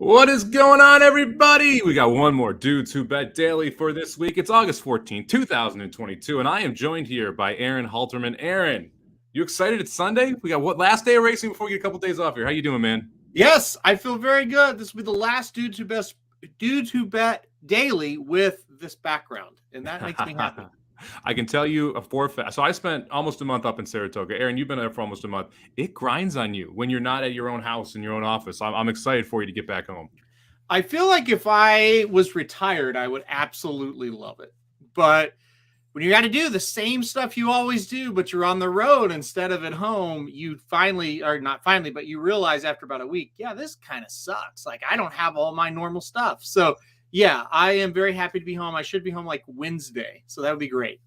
What is going on, everybody? We got one more Dudes Who Bet Daily for this week. It's August 14th, 2022, and I am joined here by Aaron Halterman. Aaron, you excited? It's Sunday. We got what last day of racing before we get a couple days off here. How you doing, man? Yes, I feel very good. This will be the last Dudes Who Bet Daily with this background, and that makes me happy. I can tell you a forfeit. So I spent almost a month up in Saratoga. Aaron, you've been there for almost a month. It grinds on you when you're not at your own house in your own office. I'm excited for you to get back home. I feel like if I was retired, I would absolutely love it. But when you got to do the same stuff you always do, but you're on the road instead of at home, you but you realize after about a week, yeah, this kind of sucks. Like I don't have all my normal stuff. So yeah, I am very happy to be home. I should be home like Wednesday. So that would be great.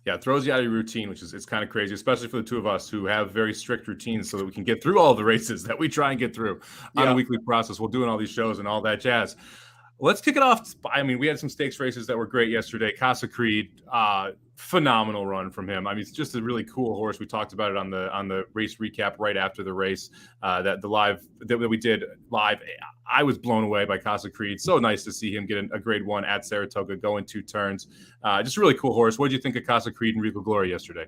Yeah, it throws you out of your routine, which is it's kind of crazy, especially for the two of us who have very strict routines so that we can get through all the races that we try and get through on a weekly process. We'll do all these shows and all that jazz. Let's kick it off. I mean, we had some stakes races that were great yesterday. Casa Creed, phenomenal run from him. I mean, it's just a really cool horse. We talked about it on the race recap right after the race that we did live. I was blown away by Casa Creed. So nice to see him get a grade 1 at Saratoga, going 2 turns. Just a really cool horse. What did you think of Casa Creed and Regal Glory yesterday?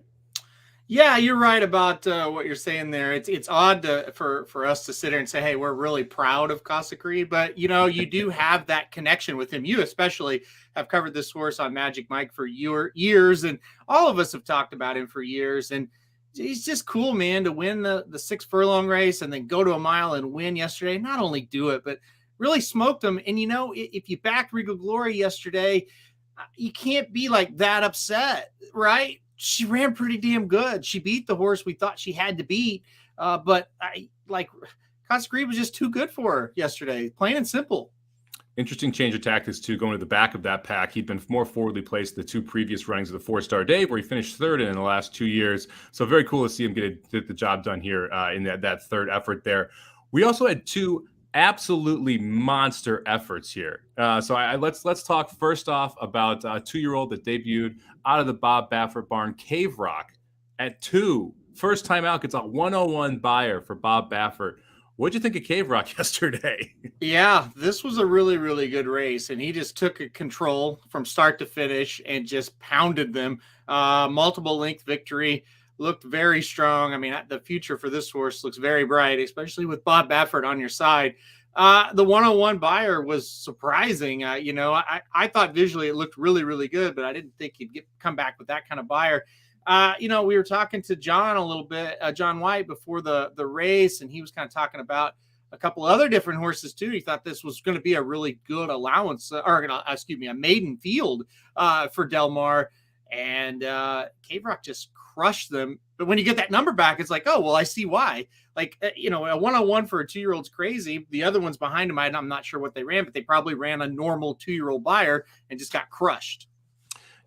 Yeah, you're right about what you're saying there. It's odd for us to sit here and say, hey, we're really proud of Casa Creed, but you know, you do have that connection with him. You especially have covered this horse on Magic Mike for years, and all of us have talked about him for years. And he's just cool, man, to win the 6 furlong race and then go to a mile and win yesterday. Not only do it, but really smoked him. And you know, if you backed Regal Glory yesterday, you can't be like that upset, right? She ran pretty damn good. She beat the horse we thought she had to beat. But Casa Creed was just too good for her yesterday, plain and simple. Interesting change of tactics, too, going to the back of that pack. He'd been more forwardly placed the 2 previous runnings of the 4-Star Dave, where he finished 3rd in the last 2 years. So very cool to see him get the job done here in that third effort there. We also had 2 absolutely monster efforts here. Let's talk first off about a 2-year-old that debuted out of the Bob Baffert barn, Cave Rock, at 2. First time out, gets a 101 buyer for Bob Baffert. What'd you think of Cave Rock yesterday? Yeah, this was a really, really good race, and he just took control from start to finish and just pounded them. Multiple length victory. Looked very strong. I mean, the future for this horse looks very bright, especially with Bob Baffert on your side. The 101 buyer was surprising. I thought visually it looked really, really good, but I didn't think he'd come back with that kind of buyer. We were talking to John a little bit, John White, before the race, and he was kind of talking about a couple other different horses too. He thought this was going to be a really good allowance, a maiden field for Del Mar. And Cave Rock just crushed them. But when you get that number back, it's like, oh, well, I see why. Like, a 101 for a 2-year-old's crazy. The other ones behind him, I'm not sure what they ran, but they probably ran a normal 2-year-old buyer and just got crushed.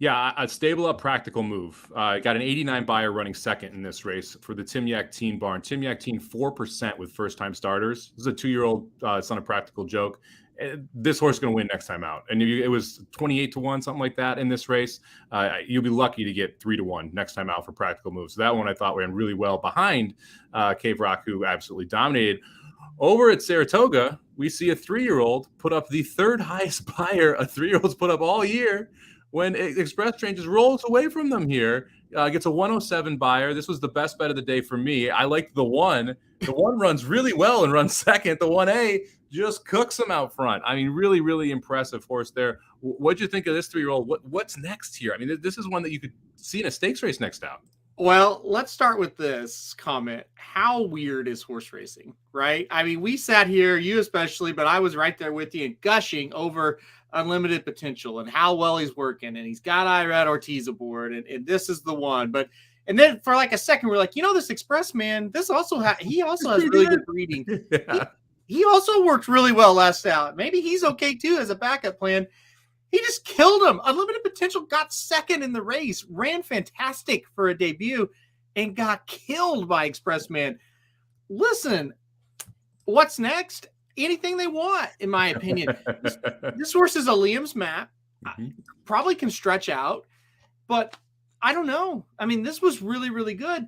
Yeah, a stable up practical move. Got an 89 buyer running second in this race for the Tim Yak Teen barn. Tim Yak Teen 4% with first-time starters. This is a 2-year-old. It's not a practical joke. This horse is going to win next time out. And it was 28-1, something like that in this race. You'll be lucky to get 3-1 next time out for practical moves. So that one I thought ran really well behind Cave Rock, who absolutely dominated. Over at Saratoga, we see a 3-year-old put up the 3rd highest buyer a 3-year-old's put up all year when Express Train just rolls away from them here. Gets a 107 buyer. This was the best bet of the day for me. I liked the 1. The 1 runs really well and runs second. The 1A just cooks him out front. I mean, really, really impressive horse there. What'd you think of this 3-year-old? What's next here? I mean, this is one that you could see in a stakes race next out. Well, let's start with this comment. How weird is horse racing, right? I mean, we sat here, you especially, but I was right there with you and gushing over unlimited potential and how well he's working. And he's got Irad Ortiz aboard, and this is the one. And then for like a second, we're like, this Express man, he also has really good breeding. Yeah. He also worked really well last out. Maybe he's okay too as a backup plan. He just killed him. Unlimited Potential got second in the race, ran fantastic for a debut, and got killed by Express Man. Listen, what's next? Anything they want, in my opinion. This horse is a Liam's map. Probably can stretch out, but I don't know. I mean, this was really, really good.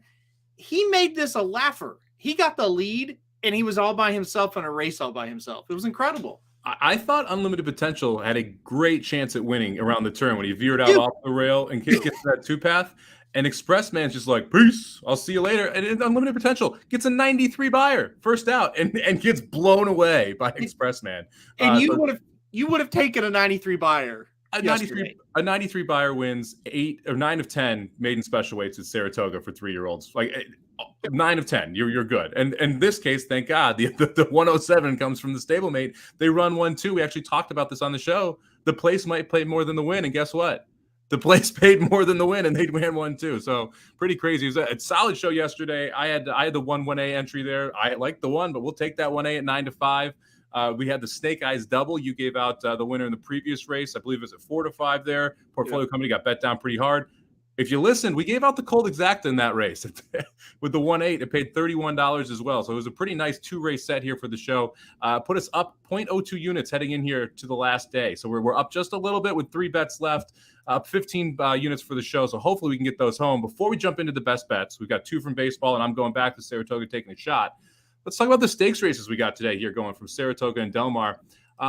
He made this a laugher. He got the lead and he was all by himself in a race all by himself. It was incredible. I thought Unlimited Potential had a great chance at winning around the turn when he veered out off the rail and gets that two path. And Express Man's just like, peace, I'll see you later. And Unlimited Potential gets a 93 buyer first out and gets blown away by Express Man. And you would have taken a 93 buyer. A 93 buyer wins 8 or 9 of 10 maiden special weights at Saratoga for 3-year-olds. Like 9 of 10, you're good. And in this case, thank God, the 107 comes from the stablemate. They run 1-2. We actually talked about this on the show. The place might pay more than the win, and guess what? The place paid more than the win, and they ran 1-2. So pretty crazy. It was a solid show yesterday. I had the 1-1A entry there. I like the one, but we'll take that 1A at 9-5. We had the Snake Eyes double. You gave out the winner in the previous race. I believe it was at 4-5 there. Portfolio company got bet down pretty hard. If you listened, we gave out the Cold Exacta in that race. With the 1-8, it paid $31 as well. So it was a pretty nice 2-race set here for the show. Put us up 0.02 units heading in here to the last day. So we're up just a little bit with 3 bets left, up 15 units for the show. So hopefully we can get those home. Before we jump into the best bets, we've got 2 from baseball, and I'm going back to Saratoga taking a shot. Let's talk about the stakes races we got today here going from Saratoga and Del Mar.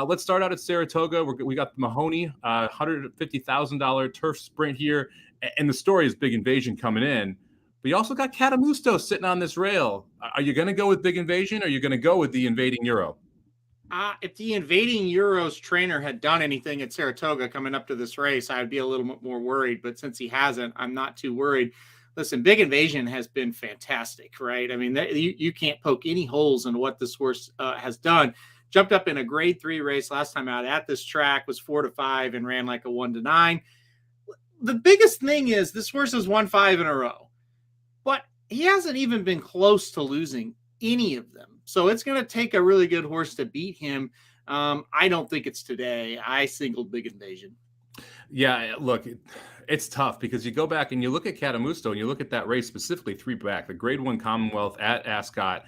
Let's start out at Saratoga. We got the Mahoney, $150,000 turf sprint here. And the story is Big Invasion coming in. But you also got Catamusto sitting on this rail. Are you going to go with Big Invasion, or are you going to go with the Invading Euro? If the Invading Euro's trainer had done anything at Saratoga coming up to this race, I'd be a little bit more worried. But since he hasn't, I'm not too worried. Listen, Big Invasion has been fantastic, right? I mean, you can't poke any holes in what this horse has done. Jumped up in a grade 3 race last time out at this track, was 4-5 and ran like a 1-9. The biggest thing is this horse has won 5 in a row, but he hasn't even been close to losing any of them. So it's going to take a really good horse to beat him. I don't think it's today. I singled Big Invasion. Yeah, look, it's tough because you go back and you look at Catamusto and you look at that race specifically 3 back, the grade 1 Commonwealth at Ascot.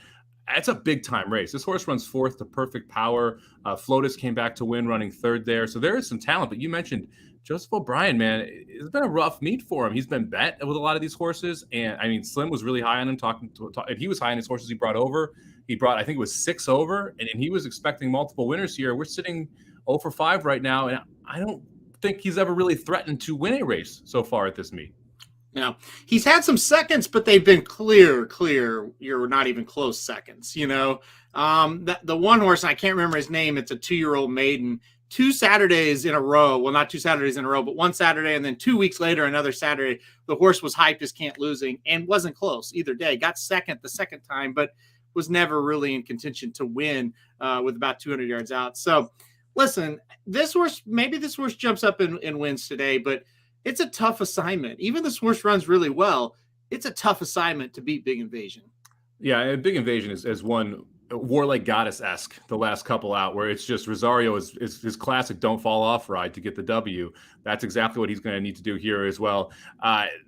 It's a big time race. This horse runs 4th to Perfect Power. Flotus came back to win running 3rd there. So there is some talent, but you mentioned Joseph O'Brien, man, it's been a rough meet for him. He's been bet with a lot of these horses. And I mean, Slim was really high on him and he was high on his horses he brought over. He brought, I think it was 6 over, and he was expecting multiple winners here. We're sitting 0-5 right now. And I don't think he's ever really threatened to win a race so far at this meet. Now, he's had some seconds, but they've been clear. You're not even close seconds, you know. The one horse, I can't remember his name, it's a 2-year-old maiden, 2 Saturdays in a row. Well, not 2 Saturdays in a row, but 1 Saturday, and then 2 weeks later, another Saturday. The horse was hyped as can't losing and wasn't close either day. Got second the second time, but was never really in contention to win with about 200 yards out. So, listen, maybe this horse jumps up and wins today, but it's a tough assignment. Even this horse runs really well. It's a tough assignment to beat Big Invasion. Yeah, and Big Invasion is one Warlike Goddess-esque the last couple out, where it's just Rosario is his classic don't fall off ride to get the W. That's exactly what he's going to need to do here as well.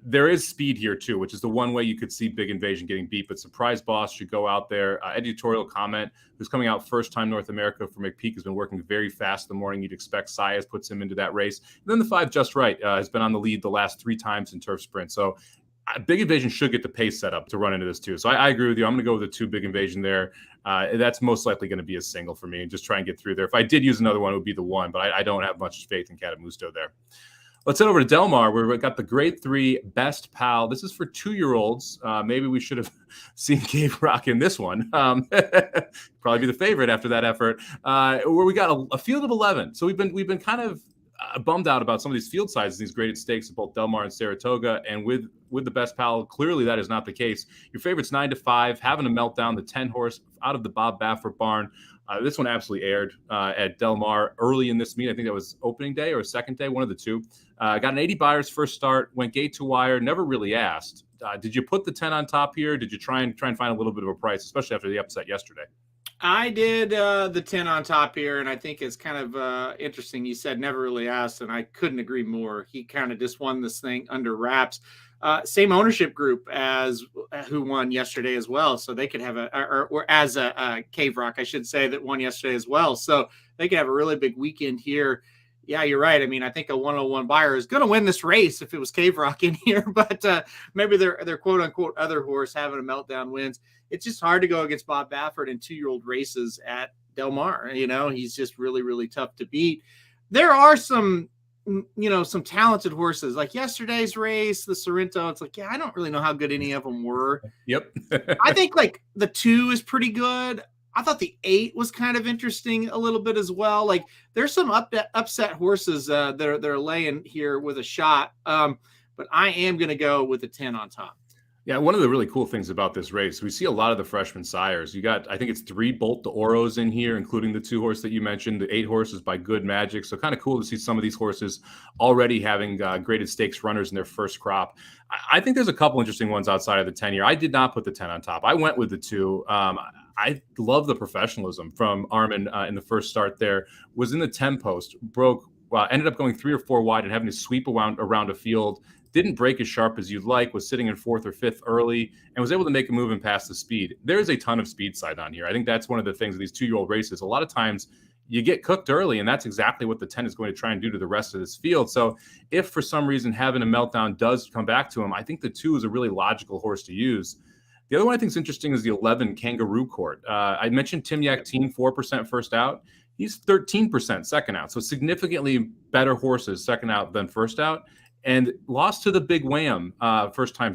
There is speed here too, which is the one way you could see Big Invasion getting beat, but Surprise Boss should go out there. Editorial Comment, who's coming out first time North America for McPeak, has been working very fast in the morning. You'd expect Saez puts him into that race. And then the 5 Just Right has been on the lead the last 3 times in turf sprint. So Big Invasion should get the pace set up to run into this too. So I agree with you. I'm going to go with the 2 Big Invasion there. That's most likely going to be a single for me and just try and get through there. If I did use another one, it would be the 1, but I don't have much faith in Catamusto there. Let's head over to Del Mar, where we got the grade 3 Best Pal. This is for 2-year-olds. Maybe we should have seen Cave Rock in this one. Probably be the favorite after that effort. Where we got a field of 11. So we've been kind of bummed out about some of these field sizes, these graded stakes at both Del Mar and Saratoga, and with the Best Pal, clearly that is not the case. Your favorite's 9-5, having a meltdown, the 10 horse out of the Bob Baffert barn. This one absolutely aired at Del Mar early in this meet. I think that was opening day or second day, one of the 2. Got an 80 buyers first start, went gate to wire, never really asked. Did you put the 10 on top here? Did you try and find a little bit of a price, especially after the upset yesterday? I did the 10 on top here, and I think it's kind of interesting. You said never really asked, and I couldn't agree more. He kind of just won this thing under wraps. Same ownership group as who won yesterday as well, so they could have or as a Cave Rock, I should say, that won yesterday as well. So they could have a really big weekend here. Yeah, you're right. I mean, I think a 101 buyer is going to win this race if it was Cave Rock in here, but maybe their quote unquote other horse having a meltdown wins. It's just hard to go against Bob Baffert in 2-year-old races at Del Mar. He's just really, really tough to beat. There are some talented horses like yesterday's race, the Sorrento. It's like, yeah, I don't really know how good any of them were. Yep. I think like the 2 is pretty good. I thought the 8 was kind of interesting a little bit as well. Like there's some upset horses that are laying here with a shot. But I am going to go with the 10 on top. Yeah, one of the really cool things about this race, we see a lot of the freshman sires. You got, I think it's 3 Bolt de Oros in here, including the 2 horse that you mentioned, the 8 horses by Good Magic. So kind of cool to see some of these horses already having graded stakes runners in their first crop. I think there's a couple interesting ones outside of the 10 here. I did not put the 10 on top. I went with the 2. I love the professionalism from Armin in the first start there. Was in the 10 post, ended up going 3 or 4 wide and having to sweep around a field. Didn't break as sharp as you'd like, was sitting in 4th or 5th early, and was able to make a move and pass the speed. There is a ton of speed side on here. I think that's one of the things of these 2-year-old races. A lot of times you get cooked early, and that's exactly what the 10 is going to try and do to the rest of this field. So if for some reason having a meltdown does come back to him, I think the 2 is a really logical horse to use. The other one I think is interesting is the 11 Kangaroo Court. I mentioned Tim Yakteen, 4% first out. He's 13% second out. So significantly better horses second out than first out. And lost to the Big Wham first time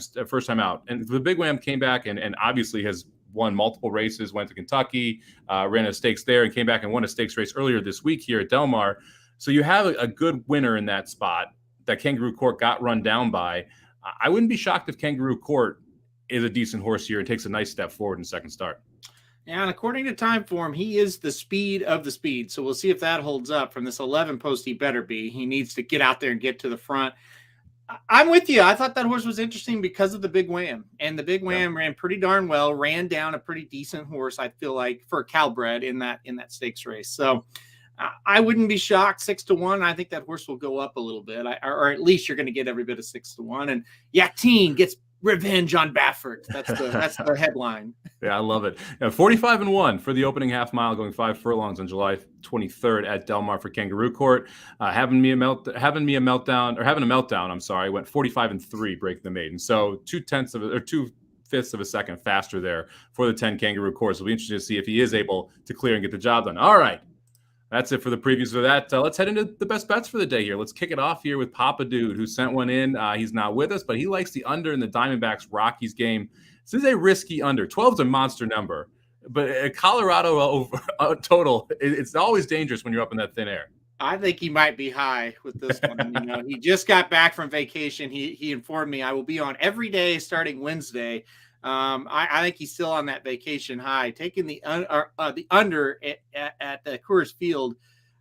out. And the Big Wham came back and obviously has won multiple races, went to Kentucky, ran a stakes there, and came back and won a stakes race earlier this week here at Del Mar. So you have a good winner in that spot that Kangaroo Court got run down by. I wouldn't be shocked if Kangaroo Court is a decent horse here and takes a nice step forward in second start. And according to Timeform, he is the speed of the speed. So we'll see if that holds up from this 11 post. He better be. He needs to get out there and get to the front. I'm with you. I thought that horse was interesting because of the Big Wham. And the Big Wham ran pretty darn well, ran down a pretty decent horse, I feel like, for a Calbred in that stakes race. So I wouldn't be shocked. 6-1. I think that horse will go up a little bit, or at least you're going to get every bit of 6-1. And Yakteen gets revenge on Baffert. That's the headline. Yeah, I love it. 45-1 for the opening half mile, going 5 furlongs on July 23rd at Del Mar for Kangaroo Court. Having a meltdown. I'm sorry. Went 45-3 breaking the maiden. So 2/5 of a second faster there for the 10 Kangaroo Court. So it'll be interesting to see if he is able to clear and get the job done. All right. That's it for the previews for that. Let's head into the best bets for the day here. Let's kick it off here with Papa Dude, who sent one in. He's not with us, but he likes the under in the Diamondbacks Rockies game. This is a risky under. 12 is a monster number, but Colorado over total, it's always dangerous when you're up in that thin air. I think he might be high with this one. He just got back from vacation. He informed me I will be on every day starting Wednesday. I think he's still on that vacation high, taking the under at the Coors Field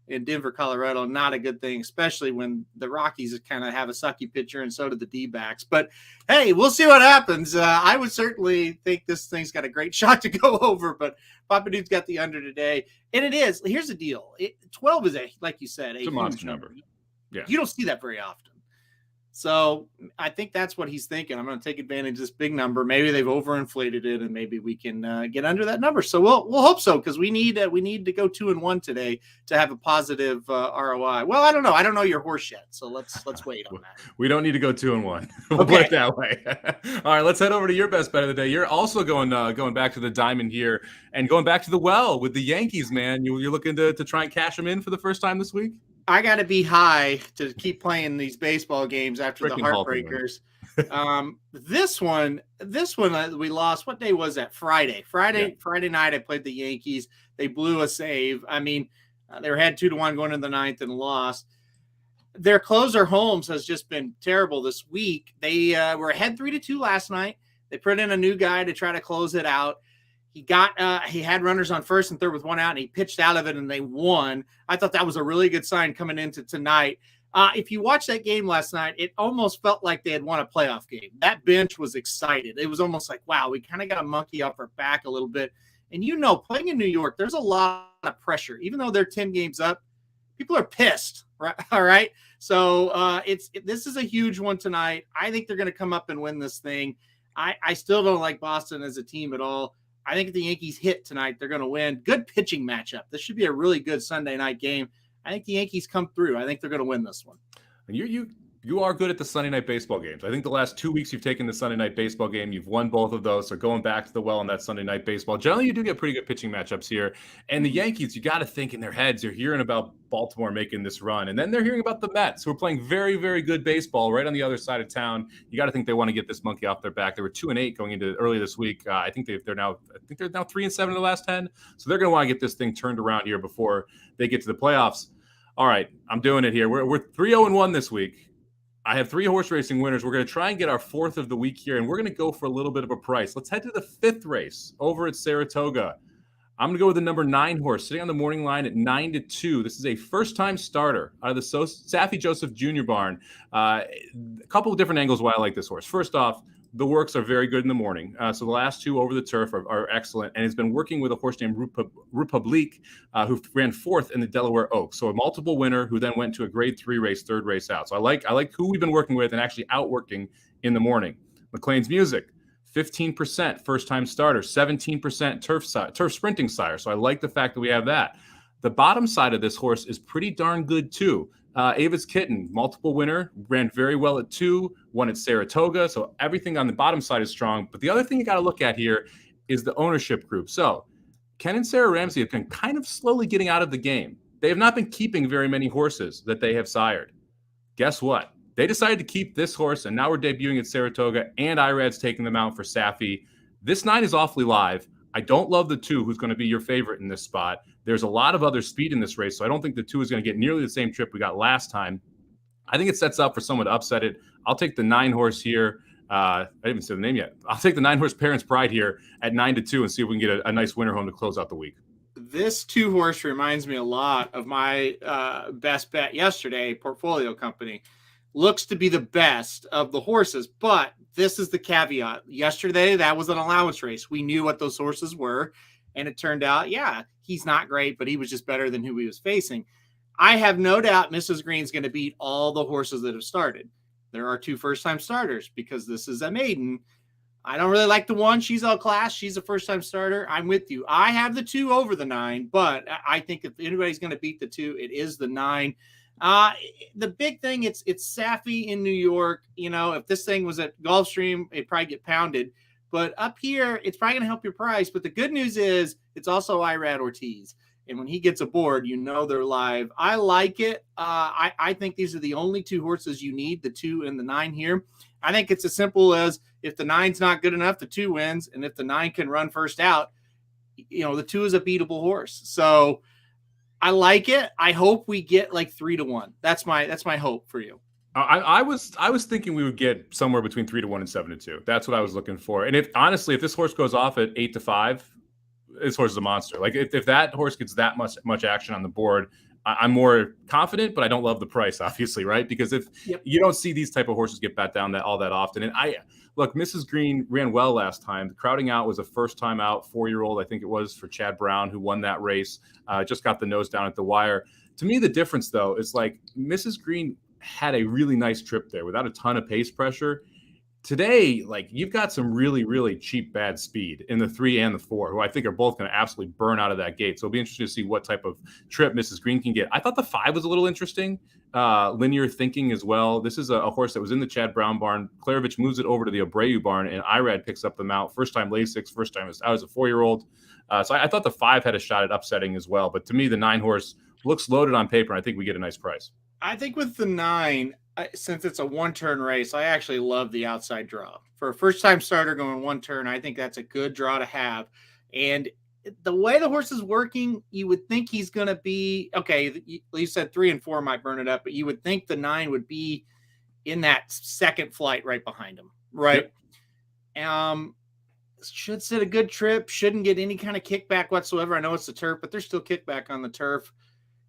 in Denver, Colorado. Not a good thing, especially when the Rockies kind of have a sucky pitcher and so do the D-backs. But hey, we'll see what happens. I would certainly think this thing's got a great shot to go over, but Papa Dude's got the under today. And it is. Here's the deal. 12 is like you said, it's a monster number. Yeah. You don't see that very often. So I think that's what he's thinking. I'm going to take advantage of this big number. Maybe they've overinflated it, and maybe we can get under that number. So we'll hope so, because we need to go 2-1 today to have a positive ROI. Well, I don't know. I don't know your horse yet, so let's wait on that. We don't need to go 2-1. We'll put it that way. All right, let's head over to your best bet of the day. You're also going back to the diamond here and going back to the well with the Yankees, man. You're looking to try and cash them in for the first time this week? I got to be high to keep playing these baseball games after the heartbreakers. This one we lost. What day was that? Friday night. I played the Yankees. They blew a save. I mean, they had 2-1 going into the ninth and lost. Their closer Holmes has just been terrible this week. They were ahead 3-2 last night. They put in a new guy to try to close it out. He had runners on first and third with 1 out, and he pitched out of it, and they won. I thought that was a really good sign coming into tonight. If you watched that game last night, it almost felt like they had won a playoff game. That bench was excited. It was almost like, wow, we kind of got a monkey off our back a little bit. And playing in New York, there's a lot of pressure. Even though they're 10 games up, people are pissed, right? All right. So this is a huge one tonight. I think they're going to come up and win this thing. I still don't like Boston as a team at all. I think if the Yankees hit tonight, they're going to win. Good pitching matchup. This should be a really good Sunday night game. I think the Yankees come through. I think they're going to win this one. And you are good at the Sunday night baseball games. I think the last 2 weeks you've taken the Sunday night baseball game. You've won both of those. So going back to the well on that Sunday night baseball, generally you do get pretty good pitching matchups here. And the Yankees, you got to think in their heads, you're hearing about Baltimore making this run. And then they're hearing about the Mets, who are playing very, very good baseball right on the other side of town. You got to think they want to get this monkey off their back. They were 2-8 going into early this week. I think they're now 3-7 in the last 10. So they're going to want to get this thing turned around here before they get to the playoffs. All right, I'm doing it here. We're 3-0-1 this week. I have 3 horse racing winners. We're going to try and get our 4th of the week here, and we're going to go for a little bit of a price. Let's head to the 5th race over at Saratoga. I'm going to go with the number 9 horse, sitting on the morning line at 9-2. This is a first-time starter out of the Saffie Joseph Jr. barn. A couple of different angles why I like this horse. First off, the works are very good in the morning. So the last 2 over the turf are excellent, and has been working with a horse named Republique, who ran 4th in the Delaware Oaks. So a multiple winner who then went to a grade 3 race, 3rd race out. So I like who we've been working with and actually outworking in the morning. McLean's Music, 15% first-time starter, 17% turf sprinting sire. So I like the fact that we have that. The bottom side of this horse is pretty darn good too. Ava's Kitten, multiple winner, ran very well at 2, won at Saratoga. So everything on the bottom side is strong. But the other thing you got to look at here is the ownership group. So Ken and Sarah Ramsey have been kind of slowly getting out of the game. They have not been keeping very many horses that they have sired. Guess what? They decided to keep this horse, and now we're debuting at Saratoga, and Irad's taking them out for Saffie. This 9 is awfully live. I don't love the 2, who's going to be your favorite in this spot. There's a lot of other speed in this race, so I don't think the 2 is going to get nearly the same trip we got last time. I think it sets up for someone to upset it. I'll take the 9 horse here. I didn't even say the name yet. I'll take the 9 horse Parents Pride here at 9-2 and see if we can get a nice winner home to close out the week. This 2 horse reminds me a lot of my best bet yesterday, Portfolio Company. Looks to be the best of the horses, but this is the caveat. Yesterday, that was an allowance race. We knew what those horses were, and it turned out, yeah, he's not great, but he was just better than who he was facing. I have no doubt Mrs. Green's going to beat all the horses that have started. There are 2 first-time starters because this is a maiden. I don't really like the 1. She's outclassed. She's a first-time starter. I'm with you. I have the 2 over the 9, but I think if anybody's going to beat the 2, it is the 9. The big thing, it's Saffie in New York. You know, if this thing was at Gulfstream, it'd probably get pounded. But up here, it's probably going to help your price. But the good news is it's also Irad Ortiz. And when he gets aboard, you know they're live. I like it. I think these are the only 2 horses you need, the 2 and the 9 here. I think it's as simple as if the 9's not good enough, the 2 wins. And if the 9 can run first out, you know, the 2 is a beatable horse. So I like it. I hope we get like 3-1. That's my hope for you. I was thinking we would get somewhere between 3-1 and 7-2. That's what I was looking for. And if this horse goes off at 8-5, this horse is a monster. Like if that horse gets that much action on the board, I'm more confident, but I don't love the price, obviously, right? Because if you don't see these type of horses get bat down all that often. And look, Mrs. Green ran well last time. The crowding out was a first time out 4-year-old, I think it was, for Chad Brown, who won that race. Just got the nose down at the wire. To me, the difference, though, is like Mrs. Green had a really nice trip there without a ton of pace pressure. Today, like you've got some really, really cheap bad speed in the 3 and the 4, who I think are both going to absolutely burn out of that gate. So it'll be interesting to see what type of trip Mrs. Green can get. I thought the 5 was a little interesting. Linear thinking as well. This is a horse that was in the Chad Brown barn. Klarevich moves it over to the Abreu barn, and Irad picks up the mount. First time Lasix, first time out as a 4-year-old. So I thought the 5 had a shot at upsetting as well. But to me, the 9 horse looks loaded on paper, and I think we get a nice price. I think with the 9, since it's a 1-turn race, I actually love the outside draw. For a first-time starter going 1 turn, I think that's a good draw to have. And the way the horse is working, you would think he's going to be, okay, you said 3 and 4 might burn it up, but you would think the 9 would be in that second flight right behind him, right? Yep. Should sit a good trip, shouldn't get any kind of kickback whatsoever. I know it's the turf, but there's still kickback on the turf.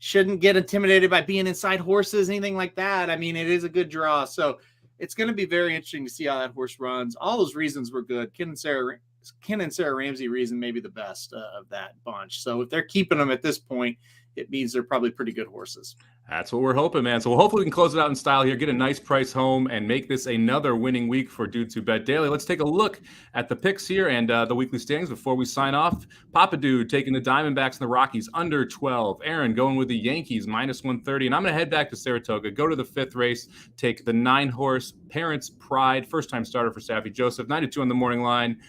Shouldn't get intimidated by being inside horses, anything like that. I mean, it is a good draw. So it's going to be very interesting to see how that horse runs. All those reasons were good. Ken and Sarah Ramsey reason maybe the best of that bunch. So if they're keeping them at this point, it means they're probably pretty good horses. That's what we're hoping, man. So hopefully we can close it out in style here, get a nice price home, and make this another winning week for Dudes Who Bet Daily. Let's take a look at the picks here and the weekly standings before we sign off. Papa Dude taking the Diamondbacks and the Rockies under 12. Aaron going with the Yankees minus 130. And I'm going to head back to Saratoga, go to the 5th race, take the 9-horse Parents Pride, first-time starter for Savvy Joseph, 9-2 on the morning line.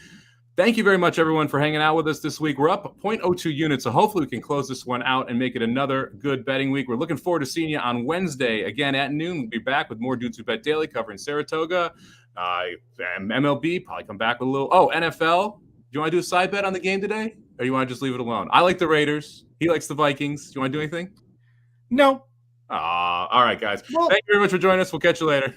Thank you very much, everyone, for hanging out with us this week. We're up 0.02 units, so hopefully we can close this one out and make it another good betting week. We're looking forward to seeing you on Wednesday, again at noon. We'll be back with more Dudes Who Bet Daily covering Saratoga, MLB, probably come back with a little. Oh, NFL. Do you want to do a side bet on the game today, or you want to just leave it alone? I like the Raiders. He likes the Vikings. Do you want to do anything? No. All right, guys. Well, thank you very much for joining us. We'll catch you later.